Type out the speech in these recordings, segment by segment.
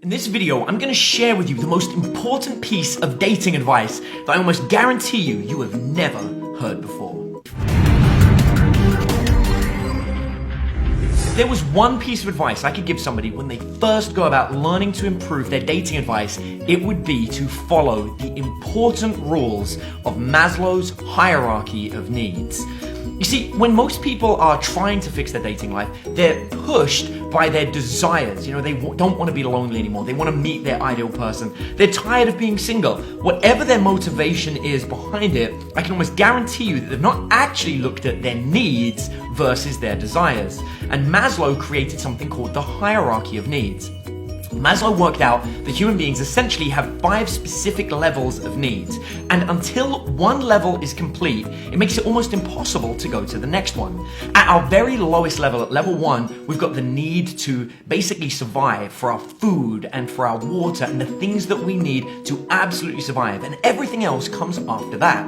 In this video, I'm going to share with you the most important piece of dating advice that I almost guarantee you have never heard before. If there was one piece of advice I could give somebody when they first go about learning to improve their dating advice, it would be to follow the important rules of Maslow's hierarchy of needs. You see, when most people are trying to fix their dating life, they're pushed by their desires. They don't want to be lonely anymore. They want to meet their ideal person. They're tired of being single. Whatever their motivation is behind it, I can almost guarantee you that they've not actually looked at their needs versus their desires. And Maslow created something called the hierarchy of needs. Maslow worked out that human beings essentially have 5 specific levels of needs, and until one level is complete, it makes it almost impossible to go to the next one. At our very lowest level, at level 1, we've got the need to basically survive for our food and for our water and the things that we need to absolutely survive, and everything else comes after that.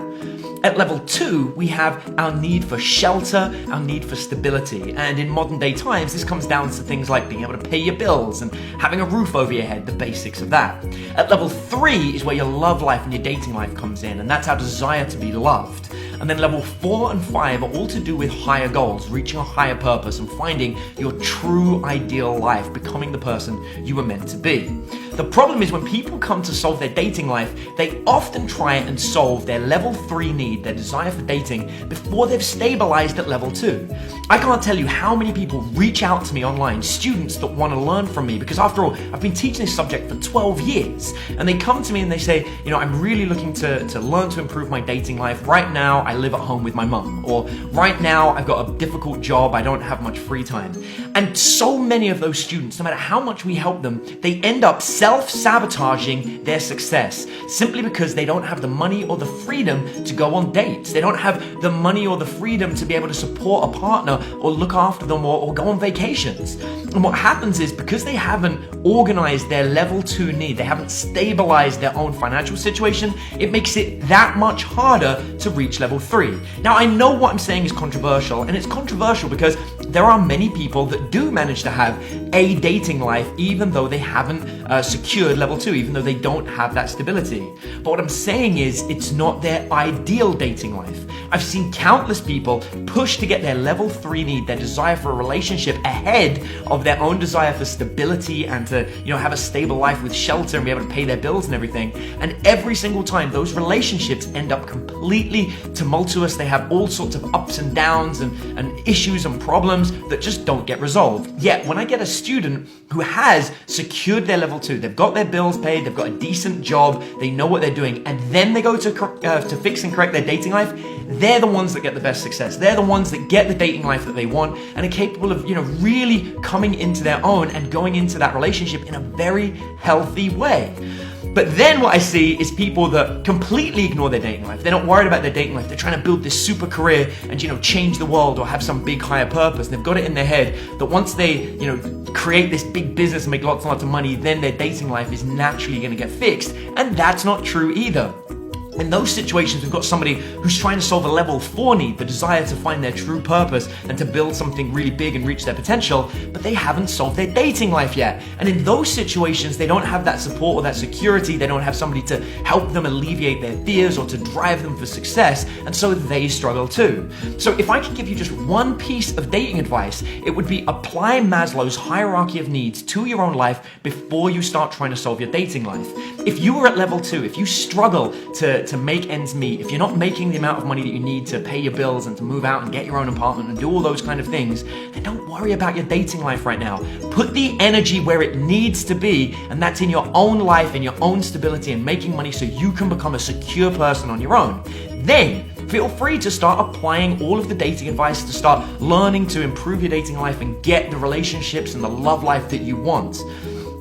At level 2, we have our need for shelter, our need for stability, and in modern day times, this comes down to things like being able to pay your bills and having a roof over your head, the basics of that. At level 3 is where your love life and your dating life comes in, and that's our desire to be loved. And then level 4 and 5 are all to do with higher goals, reaching a higher purpose and finding your true ideal life, becoming the person you were meant to be. The problem is when people come to solve their dating life, they often try and solve their level 3 need, their desire for dating, before they've stabilized at level 2. I can't tell you how many people reach out to me online, students that want to learn from me, because after all, I've been teaching this subject for 12 years. And they come to me and they say, I'm really looking to learn to improve my dating life. Right now, I live at home with my mum. Or right now, I've got a difficult job. I don't have much free time. And so many of those students, no matter how much we help them, they end up self-sabotaging their success simply because they don't have the money or the freedom to go on dates. They don't have the money or the freedom to be able to support a partner or look after them or go on vacations. And what happens is because they haven't organized their level 2 need, they haven't stabilized their own financial situation, it makes it that much harder to reach level 3. Now, I know what I'm saying is controversial, and it's controversial because there are many people that do manage to have a dating life even though they haven't secured level 2, even though they don't have that stability. But what I'm saying is it's not their ideal dating life. I've seen countless people push to get their level 3 need, their desire for a relationship, ahead of their own desire for stability and to have a stable life with shelter and be able to pay their bills and everything. And every single time those relationships end up completely tumultuous. They have all sorts of ups and downs and issues and problems that just don't get resolved. Yet when I get a student who has secured their level 2, they've got their bills paid, they've got a decent job, they know what they're doing, and then they go to fix and correct their dating life, they're the ones that get the best success. They're the ones that get the dating life that they want and are capable of, really coming into their own and going into that relationship in a very healthy way. But then what I see is people that completely ignore their dating life. They're not worried about their dating life. They're trying to build this super career and, change the world or have some big higher purpose. And they've got it in their head that once they, create this big business and make lots and lots of money, then their dating life is naturally going to get fixed. And that's not true either. In those situations, we've got somebody who's trying to solve a level 4 need, the desire to find their true purpose and to build something really big and reach their potential, but they haven't solved their dating life yet. And in those situations, they don't have that support or that security. They don't have somebody to help them alleviate their fears or to drive them for success, and so they struggle too. So if I could give you just one piece of dating advice, it would be apply Maslow's hierarchy of needs to your own life before you start trying to solve your dating life. If you are at level 2, if you struggle to make ends meet, if you're not making the amount of money that you need to pay your bills and to move out and get your own apartment and do all those kind of things, then don't worry about your dating life right now. Put the energy where it needs to be, and that's in your own life, in your own stability and making money so you can become a secure person on your own. Then feel free to start applying all of the dating advice, to start learning to improve your dating life and get the relationships and the love life that you want.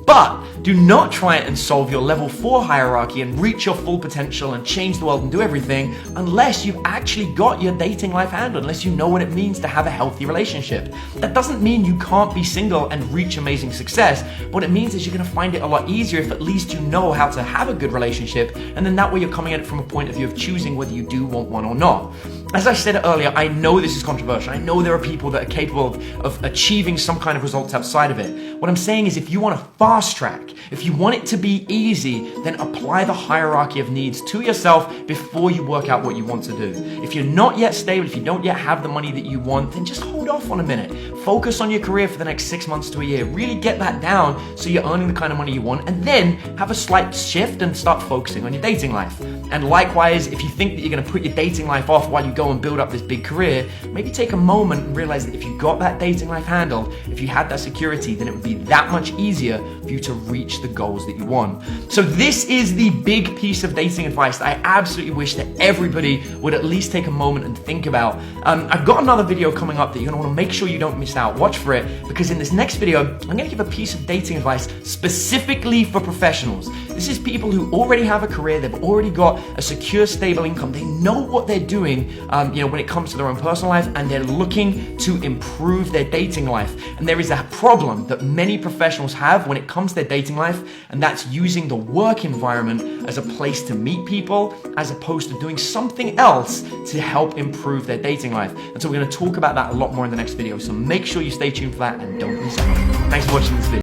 But do not try and solve your level 4 hierarchy and reach your full potential and change the world and do everything unless you've actually got your dating life handled, unless you know what it means to have a healthy relationship. That doesn't mean you can't be single and reach amazing success. What it means is you're going to find it a lot easier if at least you know how to have a good relationship, and then that way you're coming at it from a point of view of choosing whether you do want one or not. As I said earlier, I know this is controversial. I know there are people that are capable of achieving some kind of results outside of it. What I'm saying is if you want to fast track like. If you want it to be easy, then apply the hierarchy of needs to yourself before you work out what you want to do. If you're not yet stable, if you don't yet have the money that you want, then just hold off on a minute. Focus on your career for the next 6 months to a year. Really get that down so you're earning the kind of money you want, and then have a slight shift and start focusing on your dating life. And likewise, if you think that you're going to put your dating life off while you go and build up this big career, maybe take a moment and realize that if you got that dating life handled, if you had that security, then it would be that much easier for you to reach the goals that you want. So this is the big piece of dating advice that I absolutely wish that everybody would at least take a moment and think about. I've got another video coming up that you're going to want to make sure you don't miss out. Watch for it, because in this next video, I'm going to give a piece of dating advice specifically for professionals. This is people who already have a career, they've already got a secure, stable income, they know what they're doing when it comes to their own personal life, and they're looking to improve their dating life. And there is a problem that many professionals have when it comes to their dating life, and that's using the work environment as a place to meet people as opposed to doing something else to help improve their dating life. And so we're going to talk about that a lot more in the next video, so make sure you stay tuned for that and don't miss out. Thanks for watching this video.